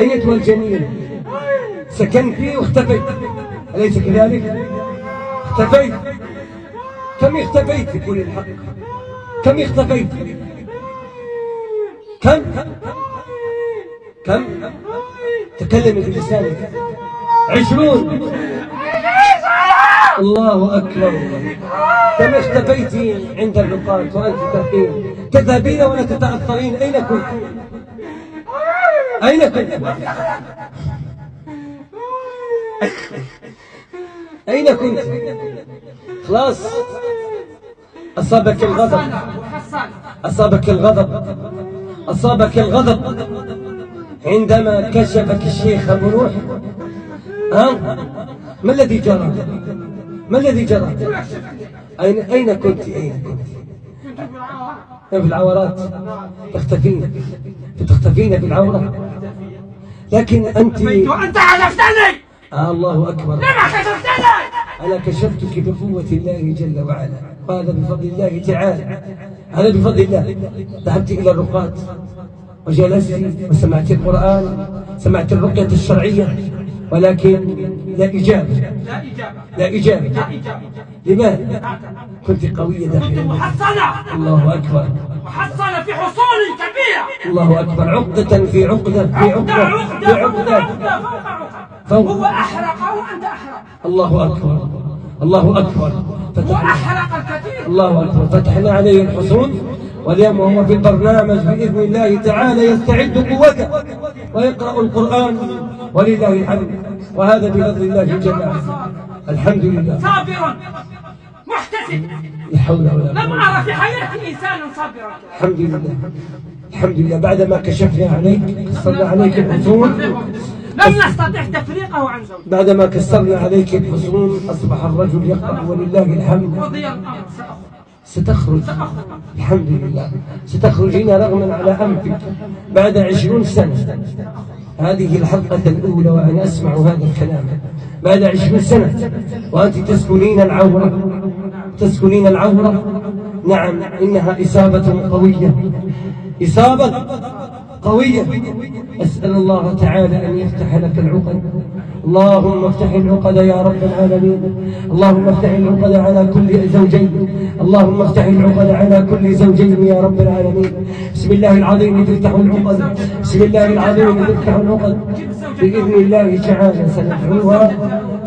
أيتها الجميل، سكنت واختفيت، أليس كذلك؟ اختفيت. كم اختفيت في كل الحق؟ كم اختفيت؟ كم تكلم بلسانك. 20. الله أكبر. كم اختفيت عند اللقاء وأنت تذهبين ولا تتأثرين؟ أين كنت؟ أين كنت؟ أين كنت؟ خلاص أصابك الغضب، أصابك الغضب، أصابك الغضب عندما كشفك الشيخ أبو نوح. ما الذي جرى؟ ما الذي جرى؟ أين كنت؟ أين كنت؟ في العورات. تختفين في العورة. لكن أنت عرفتني. الله أكبر. لما كشفتني؟ أنا كشفتك بقوة الله جل وعلا، وهذا بفضل الله تعالى. هذا بفضل الله. ذهبت إلى الرقاة وجلست وسمعت القرآن، سمعت الرقية الشرعية، ولكن لا إجابة. لا إجابة. لماذا؟ كنت قوية داخليا. كنت محصنة. الله أكبر. محصنة في حصول كبيرة. الله أكبر. عقدة في عقدة في عقدة في عقدة فوق. هو أحرق وأنت أحرق. الله أكبر. الله أكبر. وأحرق الكثير. الله أكبر. فتحنا عليه الحصون، واليوم هو في البرنامج بإذن الله تعالى يستعد قوته ويقرأ القرآن ولله الحمد، وهذا بفضل الله جل وعلا. الحمد لله. صابر محتسب. لا حول ولا قوة. لم أرى في حياتي إنسانا صابرا. الحمد لله. الحمد لله. بعدما كشفنا عليك، كسرنا عليك الحصون، لم نستطع تفريقه عن زوجه. بعدما كسرنا عليك الحصون أصبح الرجل يقرأ ولله الحمد. قضي الأمر. ستخرج. الحمد لله. ستخرجين رغما على أنفك بعد 20 سنة. هذه الحلقة الأولى وأنا أسمع هذا الكلام بعد 20 سنة وأنت تسكنين العورة. تسكنين العورة. نعم، إنها إصابة قوية، إصابة قوية. أسأل الله تعالى أن يفتح لك العقد. اللهم افتح العقد يا رب العالمين. اللهم افتح العقد على كل زوجين. اللهم افتح العقد على كل زوجين يا رب العالمين. بسم الله العظيم تفتح العقد. بسم الله العظيم تفتح العقد بإذن الله تعالى.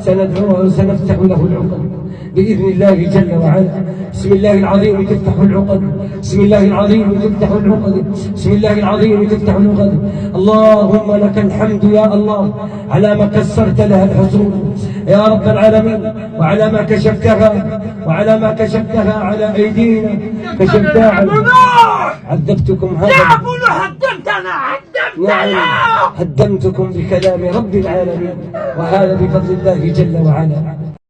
سندعوها وسنفتح له العقد بإذن الله جل وعلا. بسم الله العظيم تفتح العقد. بسم الله العظيم تفتح العقد. بسم الله العظيم تفتح العقد. اللهم لك الحمد يا الله على ما كسرت لها الحصون يا رب العالمين، وعلى ما كشفتها، وعلى ما كشفتها على أيدينا. كشفتها. عذبتكم هذا. يا أبو نوح هدمتنا. نعم، هدمتكم بكلام رب العالمين، وهذا بفضل الله جل وعلا.